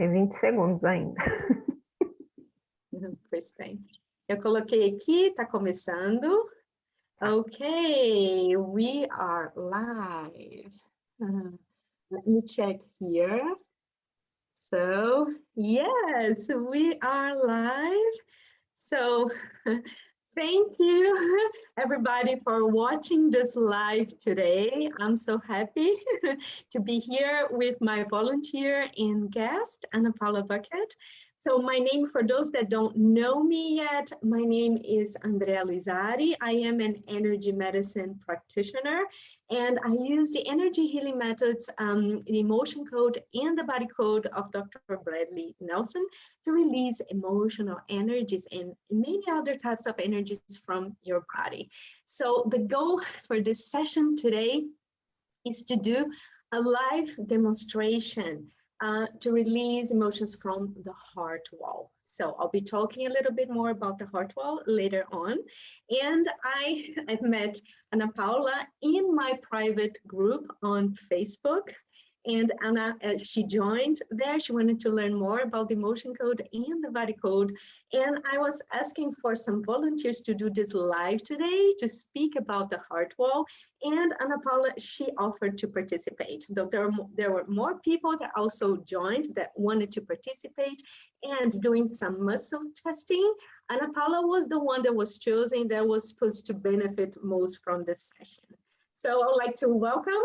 Tem 20 segundos ainda. Pois bem. Eu coloquei aqui, tá começando. Okay, we are live. Let me check here. So, yes, we are live. So, thank you, everybody, for watching this live today. I'm so happy to be here with my volunteer and guest, Ana Paula Bucket. So my name, for those that don't know me yet, my name is Andrea Luisari. I am an energy medicine practitioner, and I use the energy healing methods, the emotion code and the body code of Dr. Bradley Nelson to release emotional energies and many other types of energies from your body. So the goal for this session today is to do a live demonstration to release emotions from the heart wall. So I'll be talking a little bit more about the heart wall later on. And I've met Ana Paula in my private group on Facebook. And Anna, she joined there. She wanted to learn more about the emotion code and the body code. And I was asking for some volunteers to do this live today to speak about the heart wall. And Ana Paula, she offered to participate. There were more people that also joined that wanted to participate and doing some muscle testing. Ana Paula was the one that was chosen that was supposed to benefit most from this session. So I'd like to welcome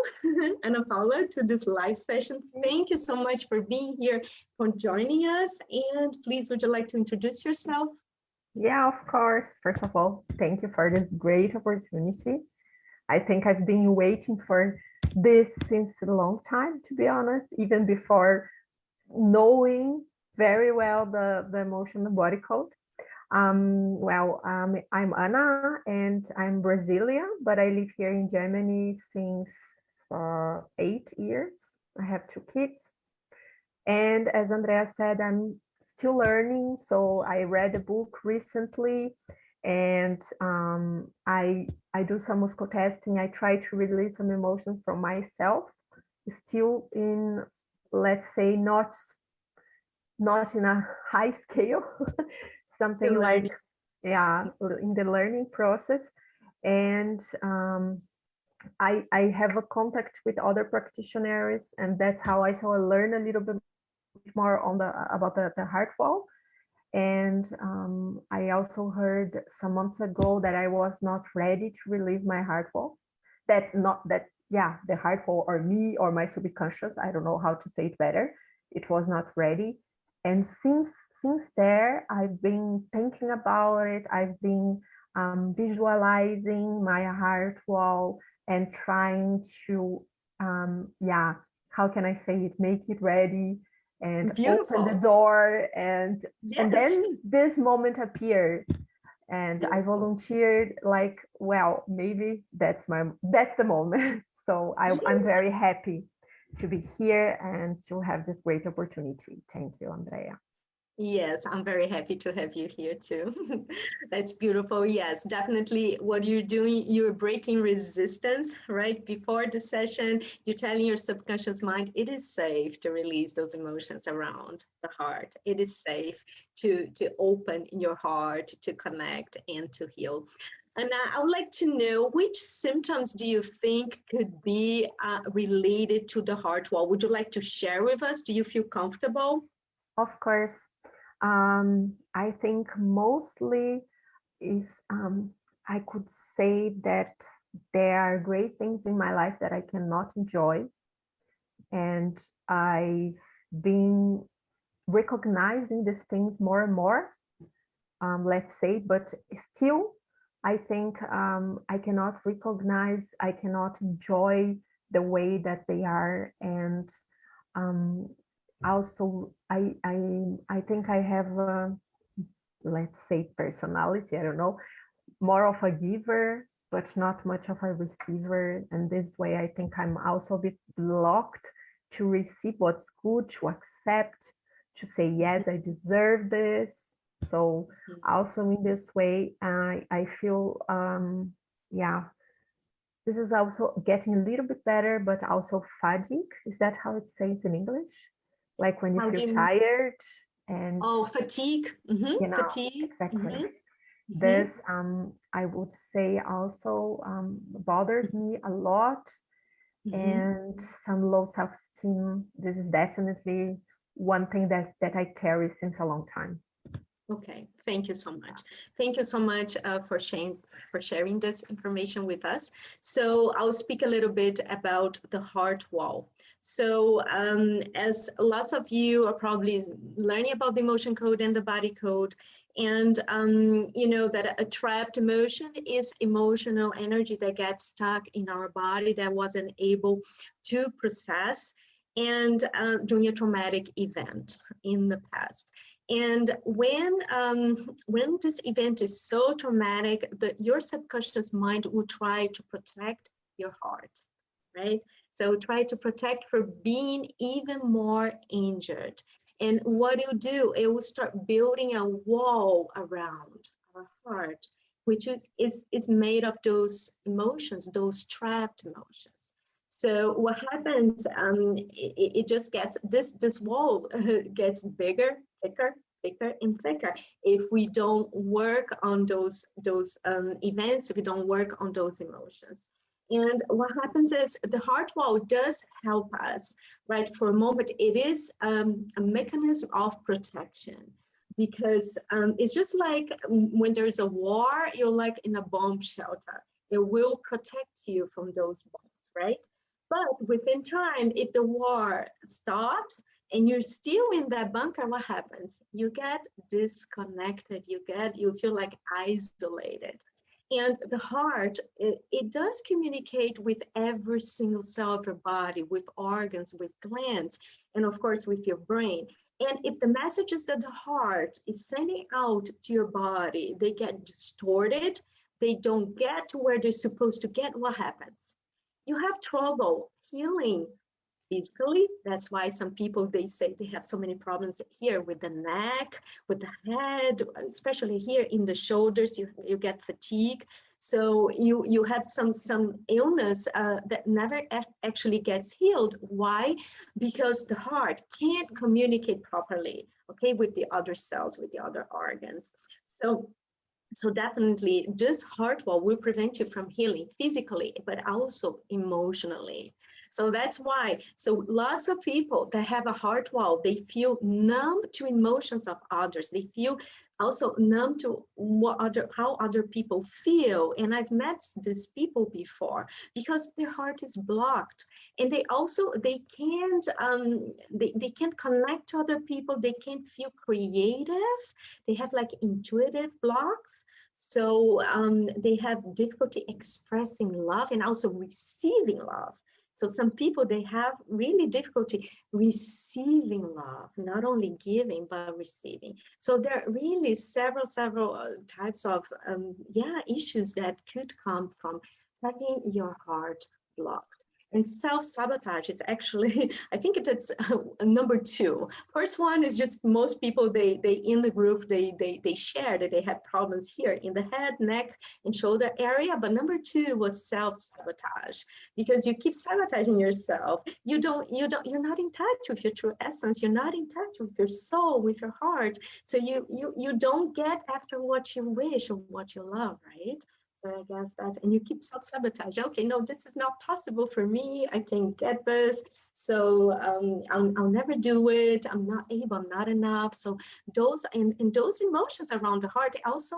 Ana Paula to this live session. Thank you so much for being here, for joining us. And please, would you like to introduce yourself? Yeah, of course. First of all, thank you for this great opportunity. I think I've been waiting for this since a long time, to be honest, even before knowing very well the emotional body code. I'm Ana and I'm Brazilian, but I live here in Germany since 8 years. I have 2 kids. And as Andrea said, I'm still learning. So I read a book recently and I do some muscle testing. I try to release some emotions from myself, still in, let's say, not in a high scale, something like, yeah, in the learning process. And I have a contact with other practitioners, and that's how I learn a little bit more on about the heart wall. And I also heard some months ago that I was not ready to release my heart wall. Yeah, the heart wall, or me, or my subconscious, I don't know how to say it better. It was not ready. And since there, I've been thinking about it. I've been visualizing my heart wall and trying to, yeah, how can I say it? Make it ready and Beautiful. open the door. And Yes. And then this moment appeared. And I volunteered, like, well, maybe that's the moment. So I'm very happy to be here and to have this great opportunity. Thank you, Andrea. Yes, I'm very happy to have you here too. That's beautiful. Yes, definitely what you're doing, you're breaking resistance, right? Before the session, you're telling your subconscious mind it is safe to release those emotions around the heart. It is safe to open your heart, to connect and to heal. And I would like to know, which symptoms do you think could be related to the heart wall? Would you like to share with us? Do you feel comfortable? Of course. I think mostly is I could say that there are great things in my life that I cannot enjoy, and I've been recognizing these things more and more, let's say, but still I think I cannot recognize, I cannot enjoy the way that they are. And also I think I have a, let's say, personality, I don't know, more of a giver but not much of a receiver, and this way I think I'm also a bit blocked to receive what's good, to accept, to say yes, I deserve this. So also in this way I feel yeah, this is also getting a little bit better, but also fatigue. Is that how it says in English? like when you How do feel you, tired and, oh, fatigue. Mm-hmm. you know, Fatigue. exactly. Mm-hmm. Mm-hmm. This, I would say also bothers me a lot, Mm-hmm. and some low self-esteem. This is definitely one thing that I carry since a long time. Okay, thank you so much. Thank you so much for sharing this information with us. So I'll speak a little bit about the heart wall. So as lots of you are probably learning about the emotion code and the body code, and you know that a trapped emotion is emotional energy that gets stuck in our body that wasn't able to process and during a traumatic event in the past. And when this event is so traumatic, that your subconscious mind will try to protect your heart, right? So try to protect for being even more injured. And what you do, it will start building a wall around our heart, which is made of those emotions, those trapped emotions. So what happens? It just gets this wall gets bigger, thicker, thicker, and thicker if we don't work on those events. If we don't work on those emotions. And what happens is the heart wall does help us, right? For a moment, it is a mechanism of protection because it's just like when there's a war, you're like in a bomb shelter. It will protect you from those bombs, right? But within time, if the war stops and you're still in that bunker, what happens? You get disconnected. You feel like isolated. And the heart, it does communicate with every single cell of your body, with organs, with glands, and of course with your brain. And if the messages that the heart is sending out to your body, they get distorted, they don't get to where they're supposed to get, what happens? You have trouble healing physically. That's why some people, they say they have so many problems here with the neck, with the head, especially here in the shoulders. You get fatigue. So you have some illness that never actually gets healed. Why? Because the heart can't communicate properly, okay, with the other cells, with the other organs. So definitely this heart wall will prevent you from healing physically, but also emotionally. So that's why, so lots of people that have a heart wall, they feel numb to emotions of others. They feel also numb to how other people feel. And I've met these people before because their heart is blocked. And they can't connect to other people. They can't feel creative. They have like intuitive blocks. So they have difficulty expressing love and also receiving love. So some people, they have really difficulty receiving love, not only giving, but receiving. So there are really several types of issues that could come from having your heart blocked. And self-sabotage is actually, I think it's number two. First one is just most people, they in the group, they share that they had problems here in the head, neck, and shoulder area. But number two was self-sabotage, because you keep sabotaging yourself. You're not in touch with your true essence. You're not in touch with your soul, with your heart. So you don't get after what you wish or what you love, right? So I guess that, and you keep self-sabotage. Okay, no, this is not possible for me. I can't get this. So I'll never do it. I'm not able, I'm not enough. So those, and those emotions around the heart also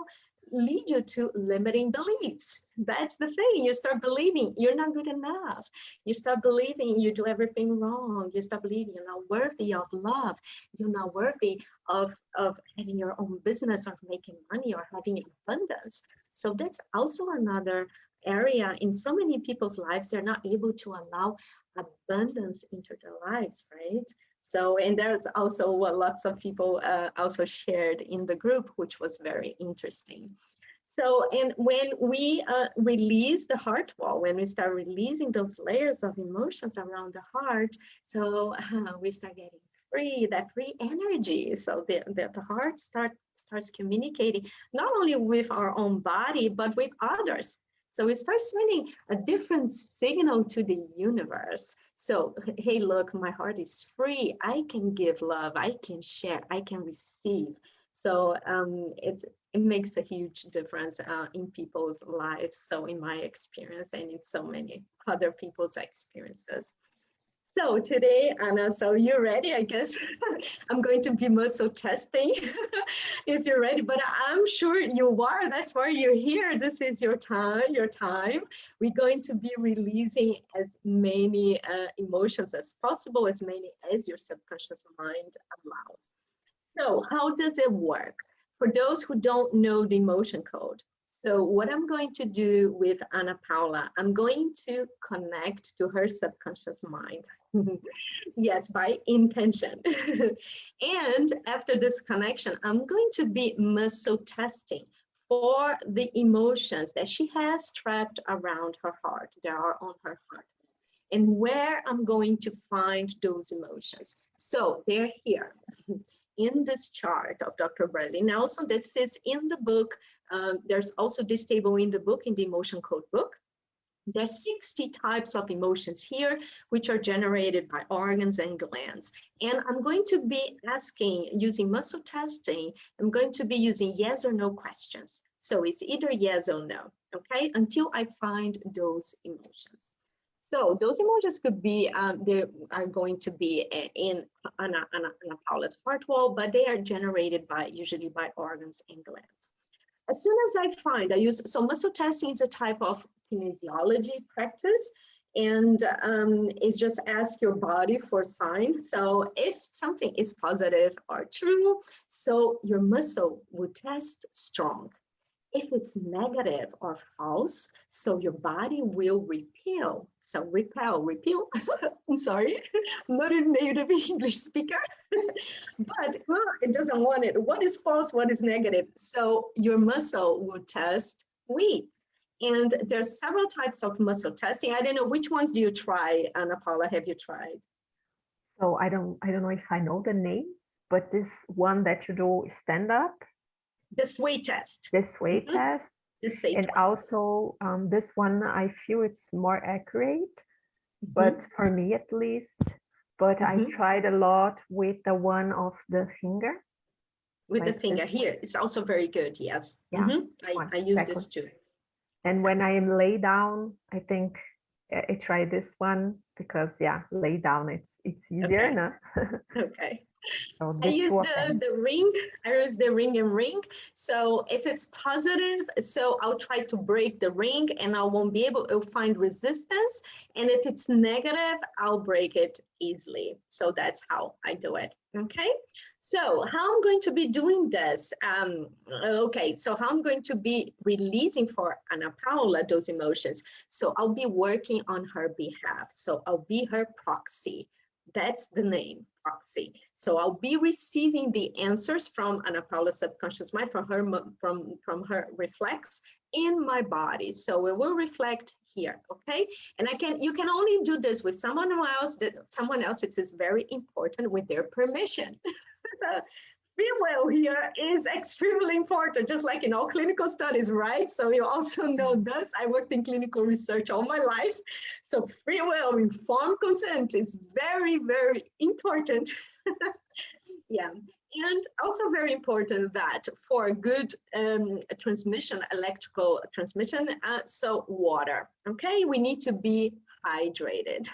lead you to limiting beliefs. That's the thing. You start believing you're not good enough. You start believing you do everything wrong. You start believing you're not worthy of love. You're not worthy of having your own business or making money or having abundance. So that's also another area in so many people's lives. They're not able to allow abundance into their lives, right? So, and there's also what lots of people also shared in the group, which was very interesting. So, and when we release the heart wall, when we start releasing those layers of emotions around the heart, so we start getting free, that free energy. So the heart starts communicating not only with our own body, but with others. So we start sending a different signal to the universe. So, hey, look, my heart is free. I can give love. I can share. I can receive. So it makes a huge difference in people's lives. So in my experience and in so many other people's experiences. So today, Anna, so you're ready, I guess. I'm going to be muscle testing if you're ready, but I'm sure you are. That's why you're here. This is your time, We're going to be releasing as many emotions as possible, as many as your subconscious mind allows. So how does it work? For those who don't know the emotion code, so what I'm going to do with Ana Paula, I'm going to connect to her subconscious mind. Yes, by intention. And after this connection, I'm going to be muscle testing for the emotions that she has trapped around her heart, that are on her heart, and where I'm going to find those emotions. So they're here in this chart of Dr. Bradley. Now, also this is in the book. There's also this table in the book, in the emotion code book. There's 60 types of emotions here, which are generated by organs and glands. And I'm going to be asking, using muscle testing, I'm going to be using yes or no questions. So it's either yes or no, okay? Until I find those emotions. So those emotions could be, they are going to be in Ana Paula's heart wall, but they are generated usually by organs and glands. As soon as I find, so muscle testing is a type of kinesiology practice, and it's just ask your body for signs. So if something is positive or true, so your muscle will test strong. If it's negative or false, so your body will repel. So repel. I'm sorry, I'm not a native English speaker, but it doesn't want it. What is false, what is negative? So your muscle will test weak. And there's several types of muscle testing. I don't know, which ones do you try, Ana Paula, have you tried? So I don't know if I know the name, but this one that you do stand up. The sway test. The sway test. And also this one, I feel it's more accurate, but for me at least. But I tried a lot with the one of the finger. With the finger here, it's also very good, yes. Yeah, I use this too. And when I am lay down, I think I try this one because lay down, it's easier, no? Okay. So I use the ring. I use the ring and ring. So if it's positive, so I'll try to break the ring and I won't be able to find resistance. And if it's negative, I'll break it easily. So that's how I do it. Okay. So how I'm going to be doing this? Okay. So how I'm going to be releasing for Ana Paula those emotions. So I'll be working on her behalf. So I'll be her proxy. That's the name, proxy. So I'll be receiving the answers from Ana Paula's subconscious mind, from her reflex in my body. So it will reflect here, okay? And you can only do this with someone else. It is very important with their permission. Free will here is extremely important, just like in all clinical studies, right? So you also know this. I worked in clinical research all my life. So free will, informed consent is very, very important. Yeah, and also very important that for good transmission, electrical transmission, so water, okay? We need to be hydrated.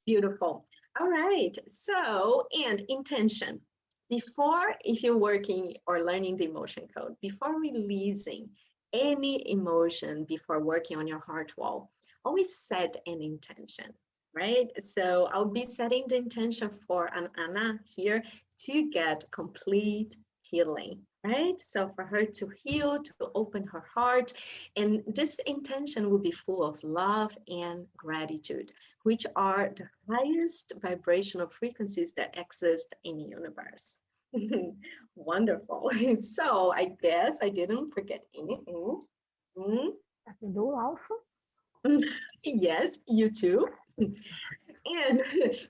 Beautiful. All right, so, and intention. If you're working or learning the emotion code, before releasing any emotion, before working on your heart wall, always set an intention, right? So I'll be setting the intention for Ana here to get complete healing, right? So for her to heal, to open her heart, and this intention will be full of love and gratitude, which are the highest vibrational frequencies that exist in the universe. Wonderful. So I guess I didn't forget anything. Do also? Yes, you too. And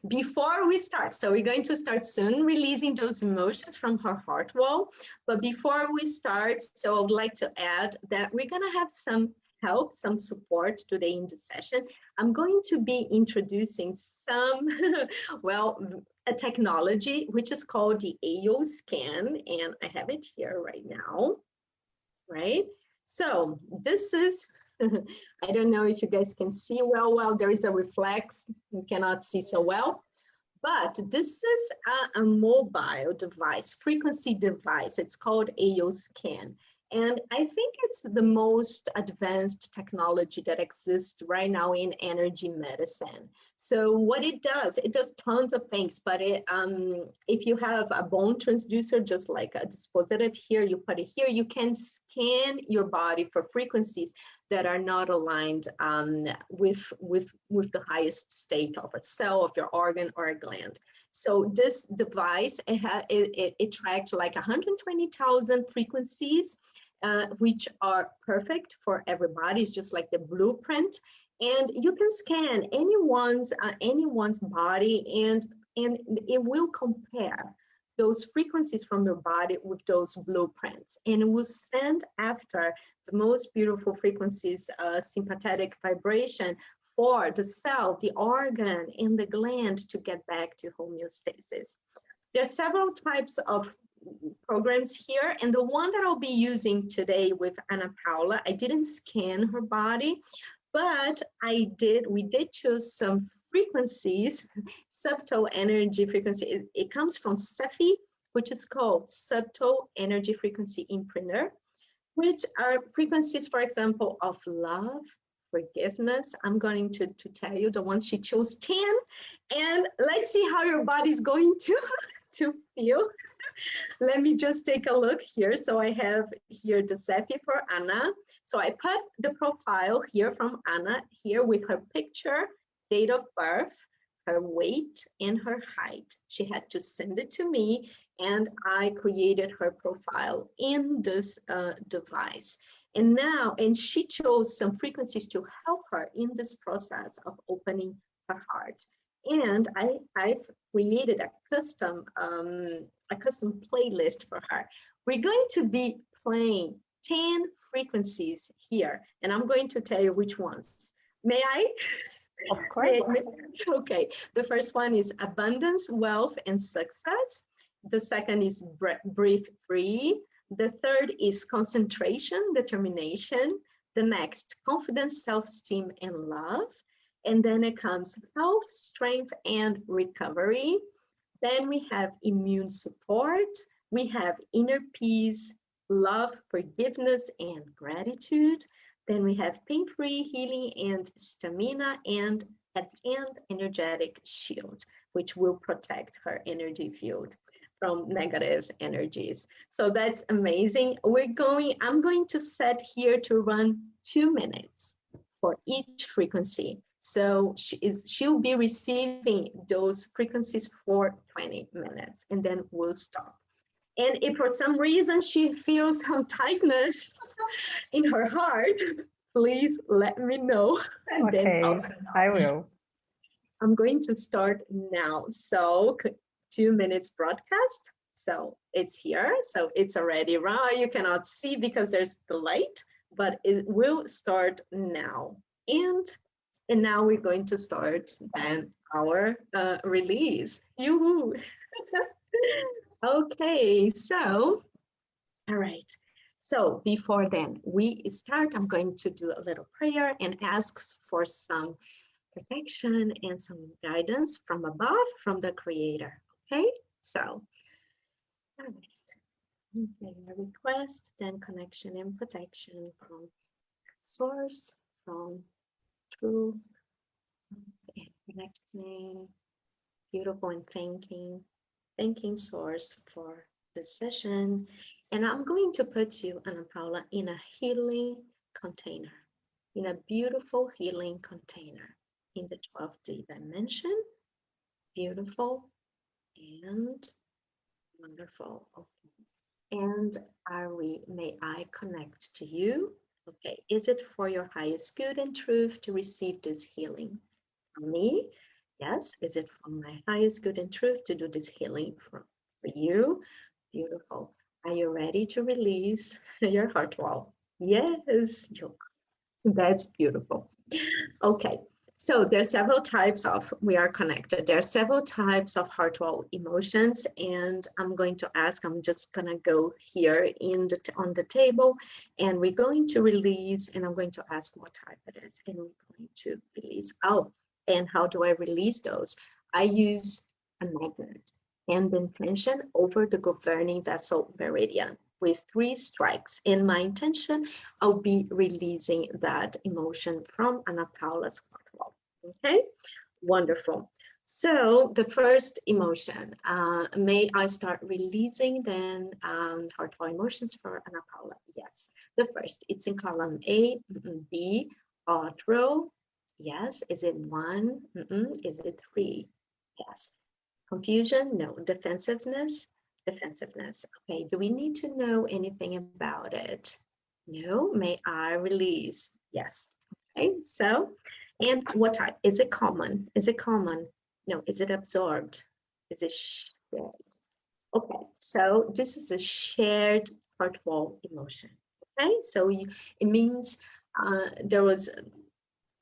before we start, so we're going to start soon releasing those emotions from her heart wall. But before we start, so I would like to add that we're going to have some help, some support today in the session, I'm going to be introducing some, well, a technology which is called the AO scan, and I have it here right now, right? So this is, I don't know if you guys can see well, there is a reflex, you cannot see so well. But this is a mobile device, frequency device. It's called AO scan. And I think it's the most advanced technology that exists right now in energy medicine. So what it does tons of things, but if you have a bone transducer, just like a dispositive here, you put it here, you can scan your body for frequencies that are not aligned with the highest state of a cell, of your organ or a gland. So this device, it tracks like 120,000 frequencies, which are perfect for everybody. It's just like the blueprint. And you can scan anyone's body, and it will compare those frequencies from your body with those blueprints, and it will send after the most beautiful frequencies, sympathetic vibration for the cell, the organ, and the gland to get back to homeostasis. There are several types of programs here, and the one that I'll be using today with Ana Paula, I didn't scan her body, but we did choose some frequencies, subtle energy frequency. It comes from Cephi, which is called Subtle Energy Frequency Imprinter, which are frequencies, for example, of love, forgiveness. I'm going to tell you the ones she chose 10, and let's see how your body's going to feel. Let me just take a look here. So I have here the Cephi for Anna. So I put the profile here from Anna here with her picture, date of birth, her weight, and her height. She had to send it to me, and I created her profile in this device. And she chose some frequencies to help her in this process of opening her heart. And I've created a custom playlist for her. We're going to be playing 10 frequencies here, and I'm going to tell you which ones. May I? Of course. Okay, the first one is abundance, wealth, and success. The second is breathe free. The third is concentration, determination. The next, confidence, self-esteem, and love. And then it comes health, strength, and recovery. Then we have immune support. We have inner peace, love, forgiveness, and gratitude. Then we have pain-free healing and stamina, and at the end, energetic shield, which will protect her energy field from negative energies. So that's amazing. I'm going to set here to run 2 minutes for each frequency. So she'll be receiving those frequencies for 20 minutes, and then we'll stop. And if for some reason she feels some tightness in her heart, please let me know. Okay, I will. I'm going to start now. So 2 minutes broadcast. So it's here. So it's already run. You cannot see because there's the light, but it will start now. And now we're going to start then our release. Yoo-hoo. Okay, so, all right. So before then we start, I'm going to do a little prayer and ask for some protection and some guidance from above, from the Creator. Okay, so, all right. Okay, a request, then connection and protection from Source, from True, and connecting, beautiful, and thanking Source for this session. And I'm going to put you, Ana Paula, in a healing container, in a beautiful healing container in the 12D dimension. Beautiful and wonderful. Okay. And may I connect to you? Okay, is it for your highest good and truth to receive this healing from me? Yes, is it for my highest good and truth to do this healing for you? Beautiful. Are you ready to release your heart wall? Yes, you are. That's beautiful. Okay, so there are several types of, we are connected. There are several types of heart wall emotions, and I'm just gonna go here on the table, and we're going to release, and I'm going to ask what type it is, and we're going to release. Oh, and how do I release those? I use a magnet and intention over the governing vessel meridian with 3 strikes. In my intention, I'll be releasing that emotion from Ana Paula's heart wall. Okay, wonderful. So the first emotion, may I start releasing then heart wall emotions for Ana Paula? Yes. The first, it's in column A, B, odd row. Yes. Is it 1? Is it 3? Yes. Confusion? No. Defensiveness? Defensiveness. Okay. Do we need to know anything about it? No. May I release? Yes. Okay. So, and what type? Is it common? Is it common? No. Is it absorbed? Is it shared? Okay. So this is a shared heart wall emotion. Okay. So it means there was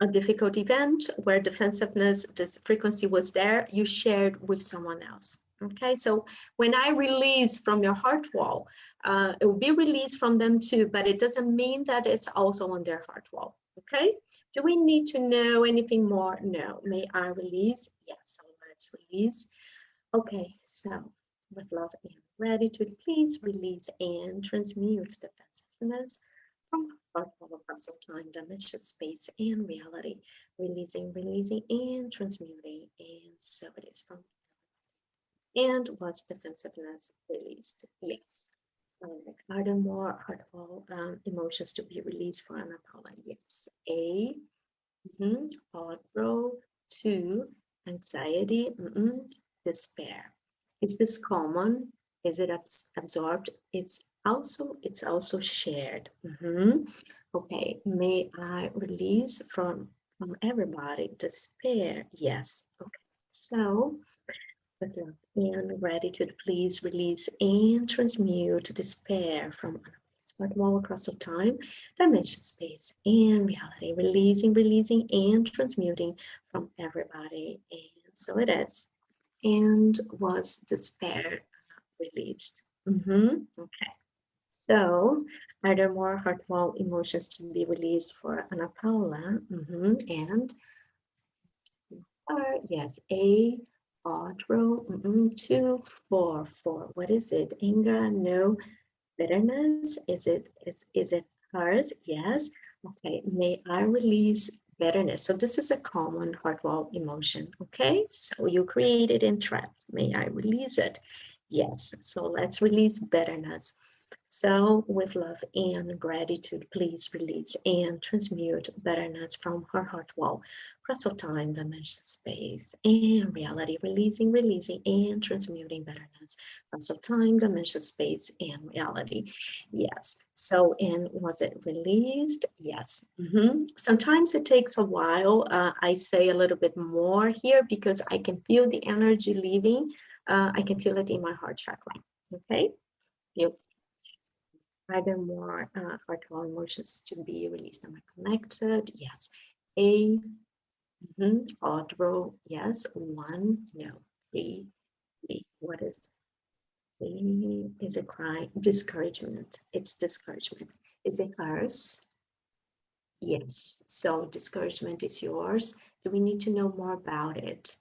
a difficult event where defensiveness, this frequency was there, you shared with someone else. Okay, so when I release from your heart wall, it will be released from them too, but it doesn't mean that it's also on their heart wall. Okay, do we need to know anything more? No. May I release? Yes, so let's release. Okay, so with love and gratitude, please release and transmute defensiveness from heart wall across time, dimension, space, and reality. Releasing, releasing, and transmuting. And so it is from. And was defensiveness released? Yes. Are there more heart wall emotions to be released for Ana Paula? Yes. A, heart row. 2, anxiety. Despair. Is this common? Is it absorbed? It's also shared. Okay, may I release from everybody despair? Yes. Okay, so with love and gratitude, please release and transmute despair from but wall across of time, dimension, space, and reality. Releasing, releasing, and transmuting from everybody. And so it is. And was despair released? Okay. So, are there more heart wall emotions to be released for Ana Paula? And yes, A, outro, 2, 4, 4. What is it? Anger, no. Bitterness, is it hers? Yes. Okay, may I release bitterness? So this is a common heart wall emotion. Okay, so you created and trapped. May I release it? Yes. So let's release bitterness. So with love and gratitude, please release and transmute bitterness from her heart wall, crystal time, dimension, space, and reality. Releasing, releasing, and transmuting bitterness, crystal time, dimension, space, and reality. Yes. So, and was it released? Yes. Sometimes it takes a while. I say a little bit more here because I can feel the energy leaving. I can feel it in my heart chakra. Okay. Yep. Are there more heart wall emotions to be released? Am I connected? Yes. A, odd row, yes. 1, no. 3, 3. What is 3? Is it cry? Discouragement. It's discouragement. Is it hers? Yes. So discouragement is yours. Do we need to know more about it?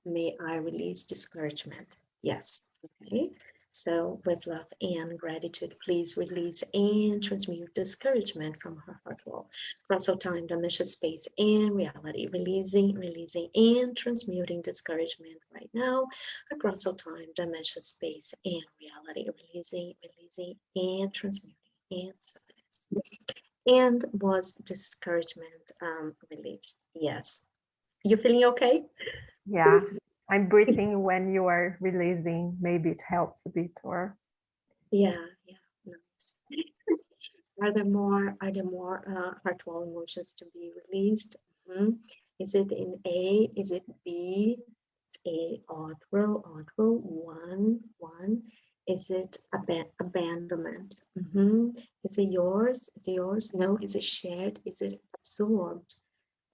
May I release discouragement? Yes. Okay. So with love and gratitude, please release and transmute discouragement from her heart wall. Cross time, dimension, space, and reality. Releasing, releasing, and transmuting discouragement right now across time, dimension, space, and reality. Releasing, releasing, and transmuting. And so it is. And was discouragement released? Yes. You feeling okay? Yeah, I'm breathing when you are releasing. Maybe it helps a bit, or Yeah, nice. Are there more heart wall emotions to be released? Is it in A? Is it B? It's A, odd row, 1, 1. Is it abandonment? Is Is it yours? Is it yours? No. Is it shared? Is it absorbed?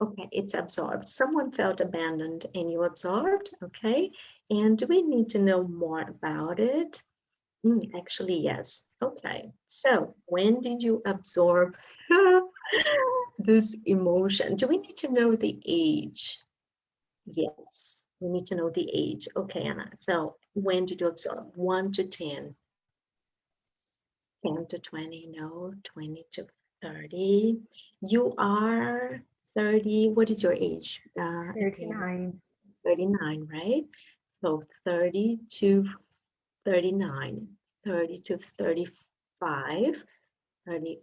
Okay, it's absorbed. Someone felt abandoned and you absorbed, okay? And do we need to know more about it? Actually, yes. Okay, so when did you absorb this emotion? Do we need to know the age? Yes, we need to know the age. Okay, Anna, so when did you absorb? 1 to 10. 10 to 20, no, 20 to 30. You are 30. What is your age? Again, 39. 39, right? So 30 to 39, 30 to 35, 30,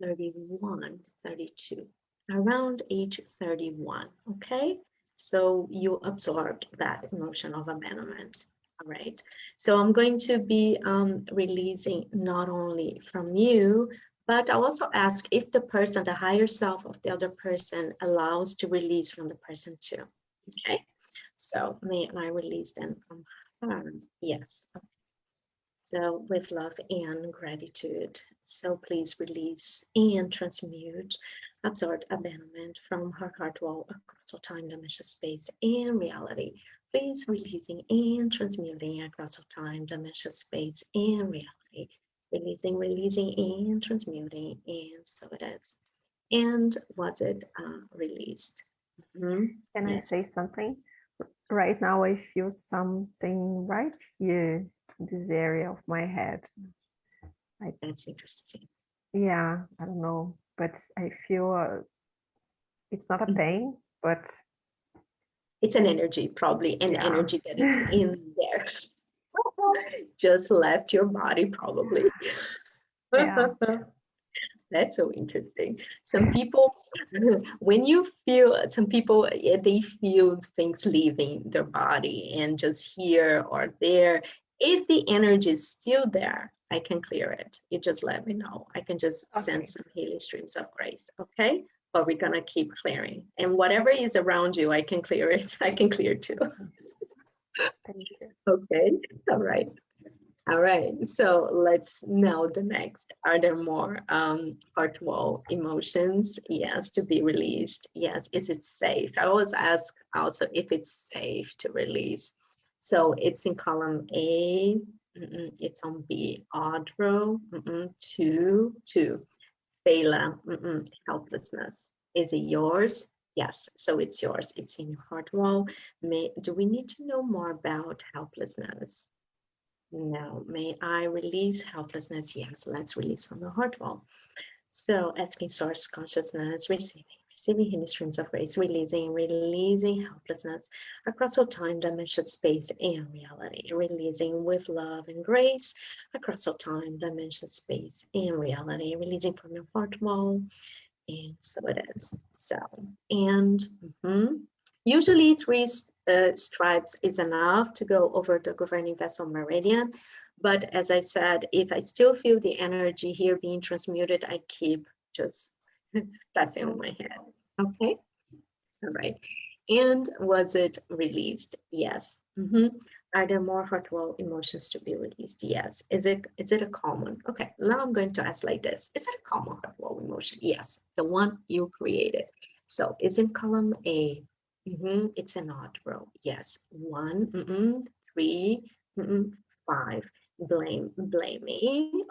31, 32, around age 31, okay? So you absorbed that emotion of abandonment. All right, so I'm going to be releasing not only from you, but I'll also ask if the person, the higher self of the other person, allows to release from the person too. Okay, so may I release them from her? Yes. Okay. So with love and gratitude. So please release and transmute absorbed abandonment from her heart wall across all time, dimension, space, and reality. Please releasing and transmuting across all time, dimension, space, and reality. Releasing, releasing, and transmuting, and so it is. And was it released? Can I Yes, say something? Right now, I feel something right here in this area of my head. that's interesting. Yeah, I don't know, but I feel it's not a pain, but It's an energy, probably an yeah. energy that is in there. Just left your body, probably. Yeah. That's so interesting. Some people, when you feel, some people, they feel things leaving their body and just here or there. If the energy is still there, I can clear it. You just let me know. I can just send Okay. some healing streams of grace, okay? But we're gonna keep clearing. And whatever is around you, I can clear it. I can clear too. Thank you. Okay, all right. All right, so let's know the next. Are there more heart wall emotions? Yes, to be released. Yes, is it safe? I always ask also if it's safe to release. So it's in column A, it's on B, odd row, 2, Bela, helplessness. Is it yours? Yes, so it's yours. It's in your heart wall. Do we need to know more about helplessness? No. May I release helplessness? Yes, let's release from the heart wall. So asking source consciousness, receiving healing streams of grace, releasing helplessness across all time, dimension, space, and reality. Releasing with love and grace across all time, dimension, space, and reality. Releasing from your heart wall. And so it is. So, and usually 3 stripes is enough to go over the governing vessel meridian. But as I said, if I still feel the energy here being transmuted, I keep just passing on my head. Okay. All right. And was it released? Yes. Are there more heart wall emotions to be released? Yes. Is it a common? Okay. Now I'm going to ask like this. Is it a common heart wall emotion? Yes. The one you created. So is in column A. It's an odd row. Yes. 1, 3, 5. Blaming.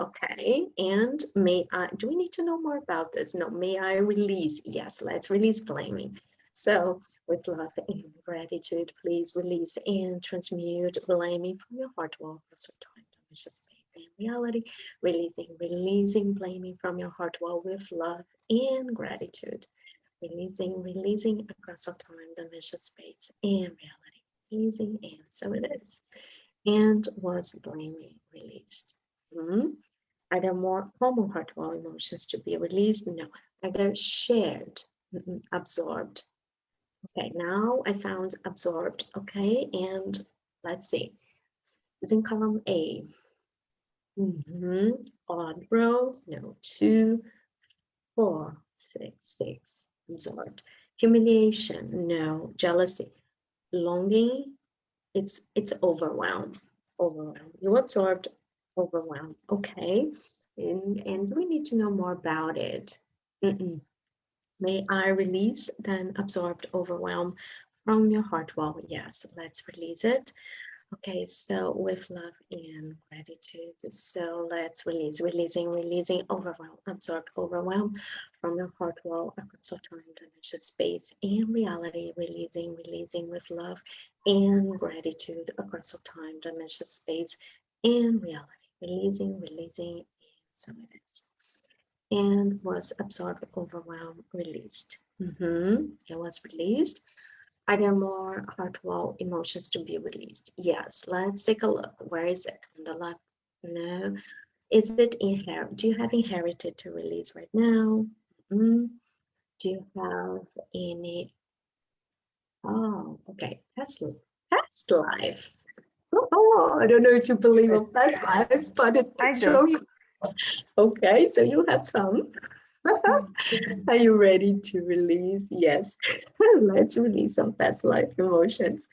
Okay. And may I, do we need to know more about this? No. May I release? Yes. Let's release blaming. So with love and gratitude, please release and transmute blaming from your heart wall across time, dimension, space, and reality. Releasing blaming from your heart wall with love and gratitude. Releasing across time, dimension, space, and reality. Releasing, and so it is. And was blaming released? Are there more common heart wall emotions to be released? No. Are there shared, absorbed? Okay, now I found absorbed. Okay, and let's see. It's in column A. Odd row, no, 2, 4, 6. Absorbed. Humiliation, no. Jealousy. Longing, it's overwhelmed. You absorbed, overwhelmed. Okay. And we need to know more about it. May I release then absorbed overwhelm from your heart wall? Yes, let's release it. Okay, so with love and gratitude. So let's release, releasing overwhelm, absorbed overwhelm from your heart wall across time, dimension, space, and reality. Releasing with love and gratitude across time, dimension, space, and reality. Releasing, and so it is. And was absorbed, overwhelmed, released. It was released. Are there more heart wall emotions to be released? Yes, let's take a look. Where is it? On the left? No. Is it inherit? Do you have inherited to release right now? Do you have any? Oh, okay. Past life. Oh, I don't know if you believe in past lives, but it's showing. Okay, so you have some. Are you ready to release? Yes. Let's release some past life emotions.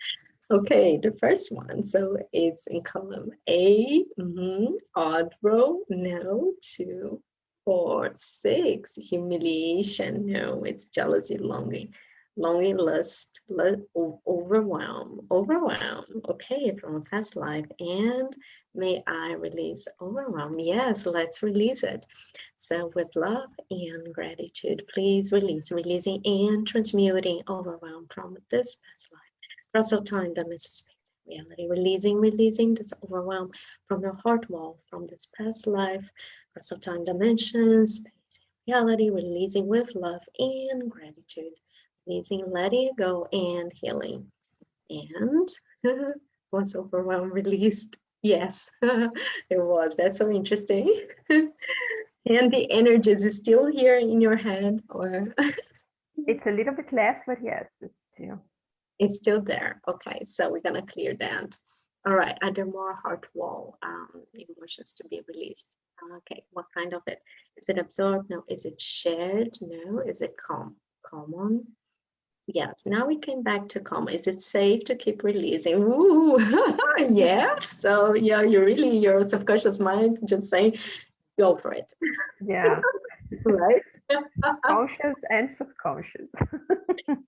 Okay, the first one. So it's in column A, odd row, no, 2, 4, 6, humiliation, no, it's jealousy, longing, lust, overwhelm, okay, from a past life. And may I release overwhelm? Yes, let's release it. So with love and gratitude, please releasing and transmuting overwhelm from this past life. Cross of time, dimension, space, reality, releasing this overwhelm from your heart wall, from this past life, cross of time, dimension, space, reality, releasing with love and gratitude, releasing, letting it go, and healing. And was overwhelmed released? Yes, it was. That's so interesting. And the energies is still here in your head, or it's a little bit less, but yes, it's still there. Okay, so we're gonna clear that. All right, are there more heart wall emotions to be released? Okay, what kind of it? Is it absorbed? No. Is it shared? No. Is it common? Yes. Now we came back to common. Is it safe to keep releasing? Ooh, yeah. So yeah, your subconscious mind just saying, go for it. yeah. Right. Conscious and subconscious.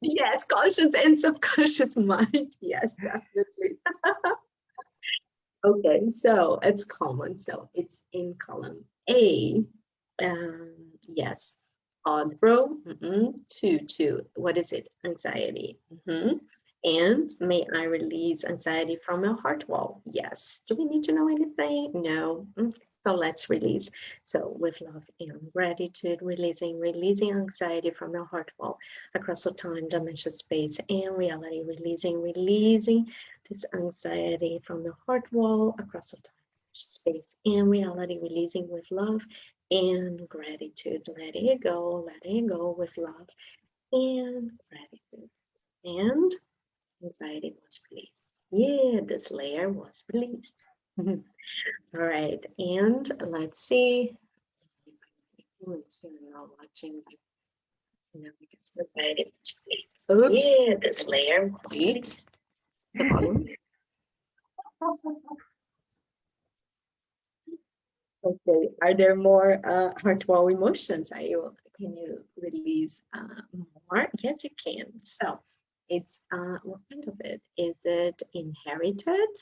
Yes, conscious and subconscious mind. Yes, definitely. Okay, so it's common. So it's in column A. Yes, odd row. 2. What is it? Anxiety. And may I release anxiety from your heart wall? Yes. Do we need to know anything? No. So let's release. So with love and gratitude, releasing anxiety from your heart wall across the time, dimension, space, and reality. Releasing this anxiety from the heart wall across the time, space, and reality. Releasing with love and gratitude. Letting it go with love and gratitude. And anxiety was released. Yeah, this layer was released. All right, and let's see. Let's see, we're not watching. Because anxiety was released. Oops. Yeah, this layer was released. The volume. Okay, are there more heart wall emotions? Can you release more? Yes, you can. So it's what kind of it? Is it inherited?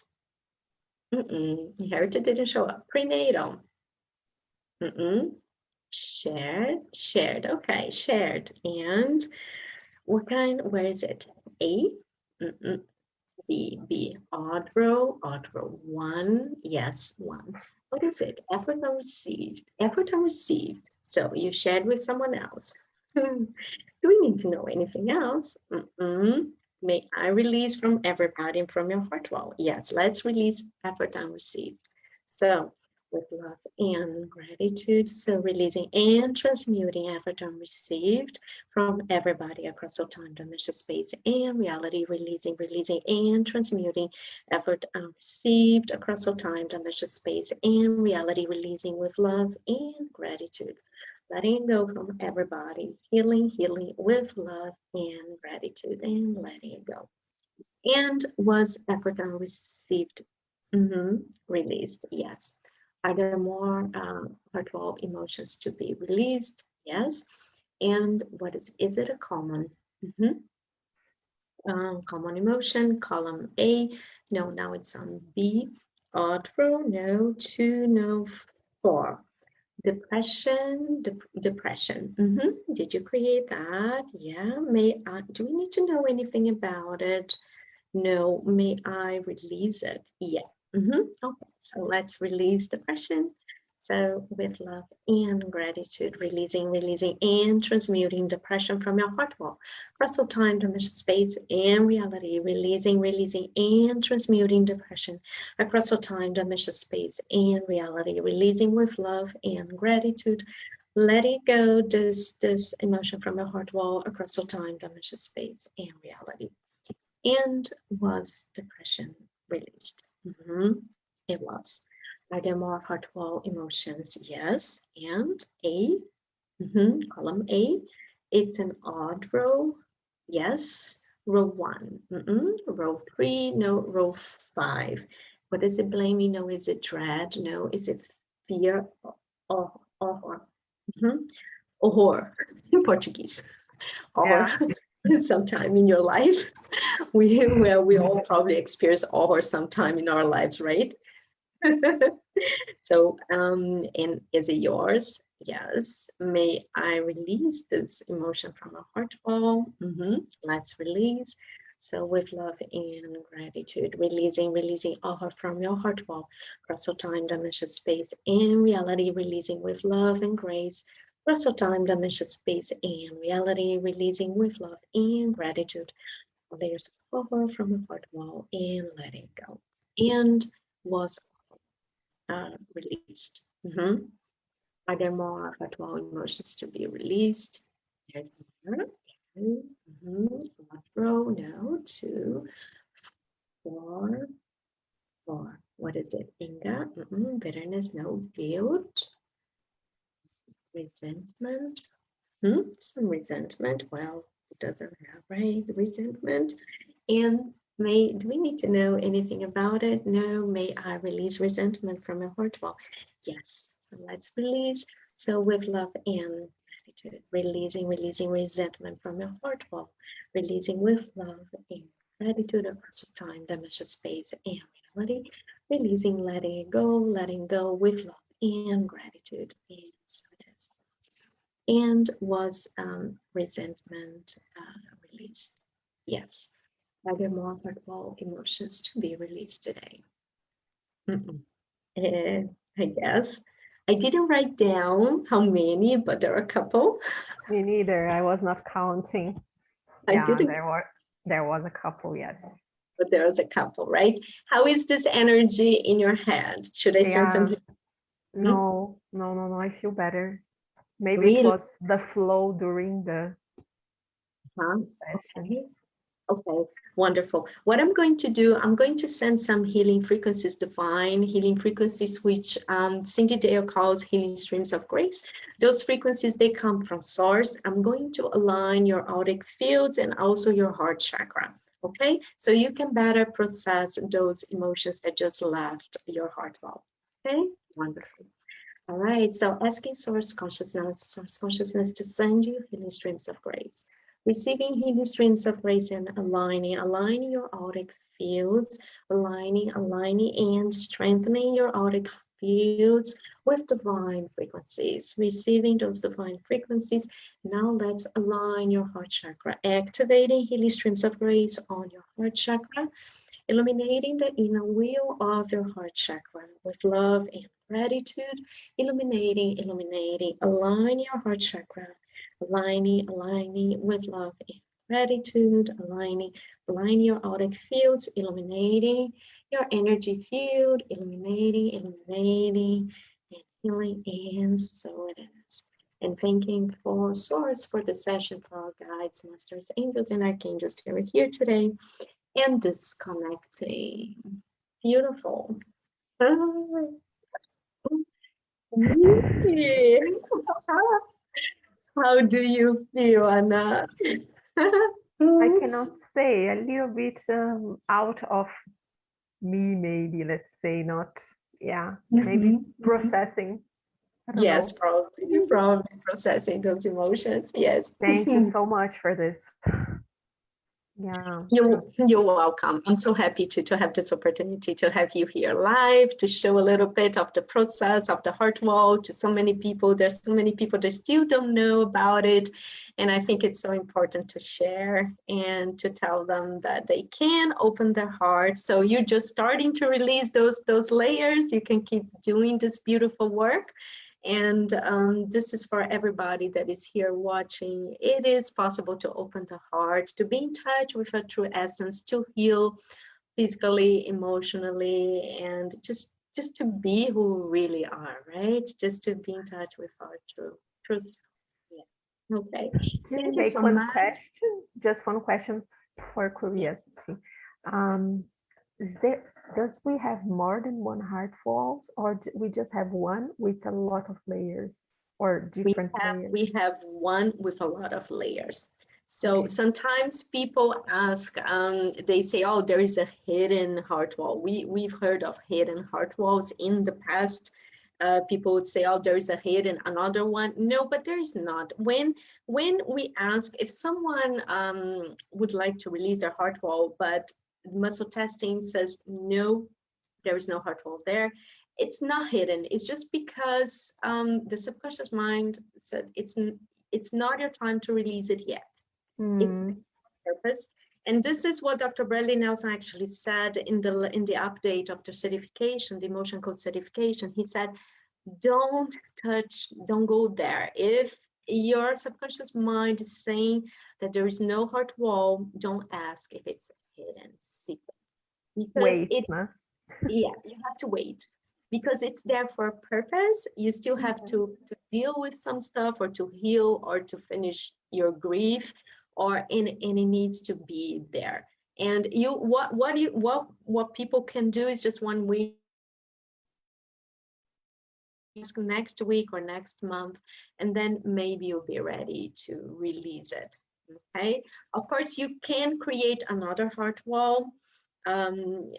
Inherited didn't show up. Prenatal. Shared. Okay, shared. And what kind? Where is it? A. B. Odd row. 1. Yes, 1. What is it? Effort unreceived. So you shared with someone else. Do we need to know anything else? May I release from everybody and from your heart wall? Yes, let's release effort unreceived. So with love and gratitude, so releasing and transmuting effort unreceived from everybody across all time, dimension, space, and reality, releasing and transmuting effort unreceived across all time, dimension, space, and reality, releasing with love and gratitude. Letting go from everybody, healing with love and gratitude, and letting it go. And was effort unreceived released? Yes. Are there more heart wall emotions to be released? Yes. And what is it a common? Common emotion, column A. No, now it's on B. Odd row, no. 2, no. 4. Depression, depression. Did you create that? Yeah. Do we need to know anything about it? No. May I release it? Yeah. Okay, so let's release depression. So with love and gratitude, releasing, and transmuting depression from your heart wall. Crystal time, dimension space, and reality, releasing, and transmuting depression across all time, dimension space, and reality, releasing with love and gratitude. Let it go, this emotion from your heart wall across all time, dimension space, and reality. And was depression released? It was. Are there more heart wall emotions? Yes. And A, column A, it's an odd row. Yes. Row 1. Row 3. No. Row 5. What is it blaming? No. Is it dread? No. Is it fear? Or horror in Portuguese. Horror. Yeah. Sometime in your life. We all probably experience horror sometime in our lives, right? So, and is it yours? Yes. May I release this emotion from our heart wall? Let's release. So with love and gratitude, releasing all from your heart wall, crystal time, dimension, space, and reality, releasing with love and grace, crystal time, dimension, space, and reality, releasing with love and gratitude, layers of power from the heart wall and letting go. And was released. Are there more heart wall emotions to be released? There's more. Left row, no. 2, 4, 4. What is it? Anger, bitterness, no. Guilt, resentment. Some resentment. Well, it doesn't have, right? Resentment. And do we need to know anything about it? No. May I release resentment from my heart wall? Yes. So let's release. So with love and gratitude, releasing resentment from your heart wall, releasing with love and gratitude across time, dimension, space, and reality, releasing, letting go with love and gratitude. And so it is. And was resentment released? Yes. Are there more heart wall emotions to be released today? I guess. I didn't write down how many, but there are a couple. Me neither. I was not counting. I Yeah, didn't, there was a couple, yes. but there was a couple, right? How is this energy in your head? Should I send some? Yeah. No, I feel better. Maybe it Really? was the flow during the session. Okay. Okay, wonderful. What I'm going to do, I'm going to send some healing frequencies, divine healing frequencies, which Cindy Dale calls healing streams of grace. Those frequencies, they come from source. I'm going to align your auric fields and also your heart chakra. Okay, so you can better process those emotions that just left your heart wall. Okay, wonderful. All right, so asking source consciousness to send you healing streams of grace. Receiving healing streams of grace and aligning your auric fields, aligning and strengthening your auric fields with divine frequencies. Receiving those divine frequencies. Now let's align your heart chakra, activating healing streams of grace on your heart chakra, illuminating the inner wheel of your heart chakra with love and gratitude, illuminating, align your heart chakra, aligning with love and gratitude, aligning your auric fields, illuminating your energy field, illuminating, and healing, and so it is. And thanking for source for the session, for our guides, masters, angels, and archangels who are here today, and disconnecting. Beautiful. How do you feel, Anna? I cannot say, a little bit out of me, maybe, let's say, not yeah, maybe Mhm, mhm. processing. I don't Yes, know. probably processing those emotions. Yes. Thank you so much for this. Yeah. You're welcome. I'm so happy to have this opportunity to have you here live, to show a little bit of the process of the heart wall to so many people. There's so many people that still don't know about it. And I think it's so important to share and to tell them that they can open their heart. So you're just starting to release those layers. You can keep doing this beautiful work. And this is for everybody that is here watching. It is possible to open the heart, to be in touch with a true essence, to heal physically, emotionally, and just to be who we really are, right? Just to be in touch with our truth. Yeah. Okay. Can Thank I you make so one much. question? Just one question for Yeah. curiosity. Um, is there, does we have more than one heart walls, or we just have one with a lot of layers or different layers? We have one with a lot of layers. So Okay. sometimes people ask, they say, oh, there is a hidden heart wall. We've heard of hidden heart walls in the past. People would say, oh, there is a hidden another one. No, but there is not. When we ask if someone would like to release their heart wall, but muscle testing says no, there is no heart wall there, it's not hidden. It's just because the subconscious mind said it's not your time to release it yet. It's Hmm. purpose. And this is what Dr. Bradley Nelson actually said in the update of the certification, the emotion code certification. He said, don't touch, don't go there. If your subconscious mind is saying that there is no heart wall, don't ask if it's hidden secret, because Wait, it, huh? yeah, you have to wait, because it's there for a purpose. You still have Okay. to deal with some stuff, or to heal, or to finish your grief, and it needs to be there. And what people can do is just 1 week, next week or next month, and then maybe you'll be ready to release it. Okay, of course you can create another heart wall, um,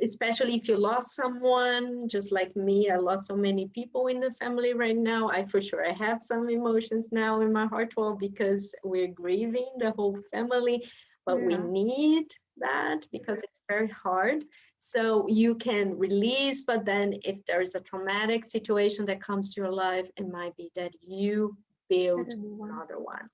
especially if you lost someone, just like me. I lost so many people in the family right now. I for sure I have some emotions now in my heart wall, because we're grieving the whole family, but we Yeah. need that because it's very hard. So you can release, but then if there is a traumatic situation that comes to your life, it might be that you I build don't know one. another one.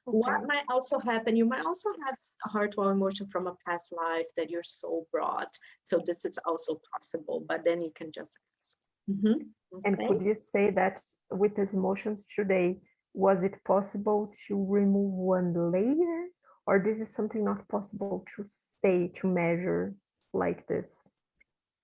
What Okay. might also happen, you might also have a heart wall emotion from a past life that your soul brought. So this is also possible, but then you can just ask. And Okay. could you say that with these emotions today, was it possible to remove one layer, or this is something not possible to say, to measure like this?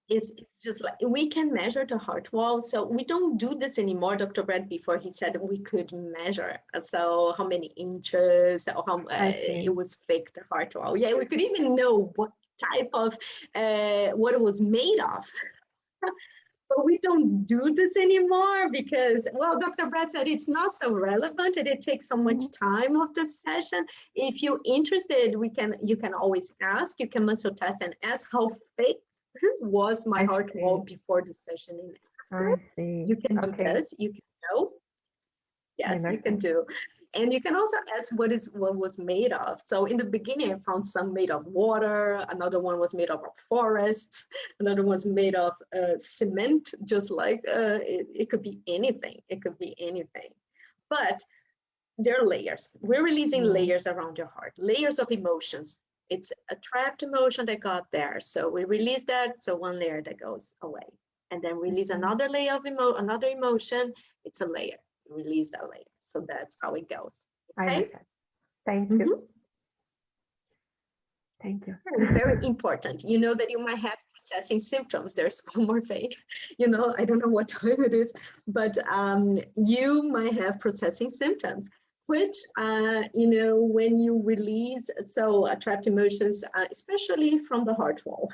It's just like we can measure the heart wall. So we don't do this anymore. Dr. Brad, before, he said we could measure. So how many inches, or how I it see. was fake, the heart wall. Yeah, we could even know what type of, what it was made of. But we don't do this anymore because, well, Dr. Brad said it's not so relevant and it takes so much Mhm. time of the session. If you're interested, you can always ask. You can muscle test and ask how fake was my I heart wall see. before the session and after. I see. You can do Okay, this. You can know. I Yes, you can understand. do. And you can also ask what was made of. So in the beginning, I found some made of water. Another one was made of a forest. Another was made of cement, just like it could be anything. It could be anything. But there are layers. We're releasing Mm, layers around your heart, layers of emotions. It's a trapped emotion that got there. So we release that. So one layer that goes away. And then I release see. another layer of another emotion. It's a layer. Release that layer. So that's how it goes. I Okay. understand. Thank you. Mhm. Thank you. And very important. You know that you might have processing symptoms. There's one more thing. I don't know what time it is, but you might have processing symptoms, which, when you release, so trapped emotions, especially from the heart wall.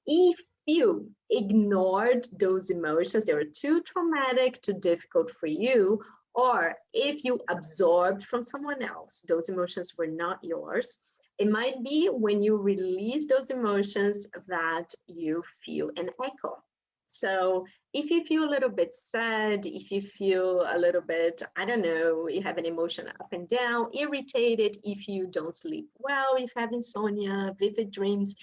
If you ignored those emotions, they were too traumatic, too difficult for you, or if you absorbed from someone else, those emotions were not yours. It might be when you release those emotions that you feel an echo. So if you feel a little bit sad, if you feel a little bit, I don't know, you have an emotion up and down, irritated, if you don't sleep well, if you have insomnia, vivid dreams,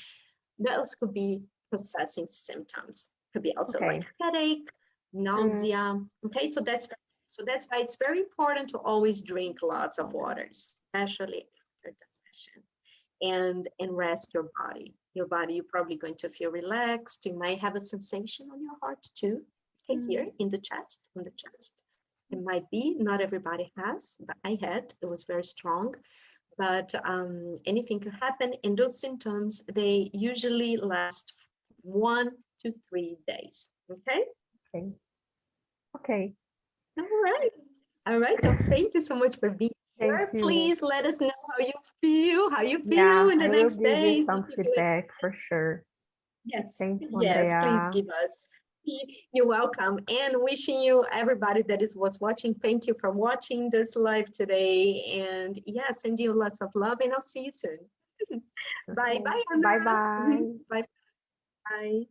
those could be processing symptoms. Could be also like Okay. headache, nausea. Okay, so that's why it's very important to always drink lots of water, especially after the session, and rest your body. Your body, you're probably going to feel relaxed. You might have a sensation on your heart too. Okay, here in the chest, on the chest. It might be, not everybody has, but I had, it was very strong. But anything could happen. And those symptoms, they usually last 1 to 3 days. Okay? Okay. Okay. All right. All right. So thank you so much for being Thank here. you. Please let us know how you feel Yeah, in the I will next give you days. some feedback for sure. Yes, Thank you, yes, please Andrea. give us. You're welcome. And wishing you, everybody that was watching, thank you for watching this live today. And yeah, send you lots of love, and I'll see you soon. Bye Okay. bye, Bye Andrea. bye. Bye bye.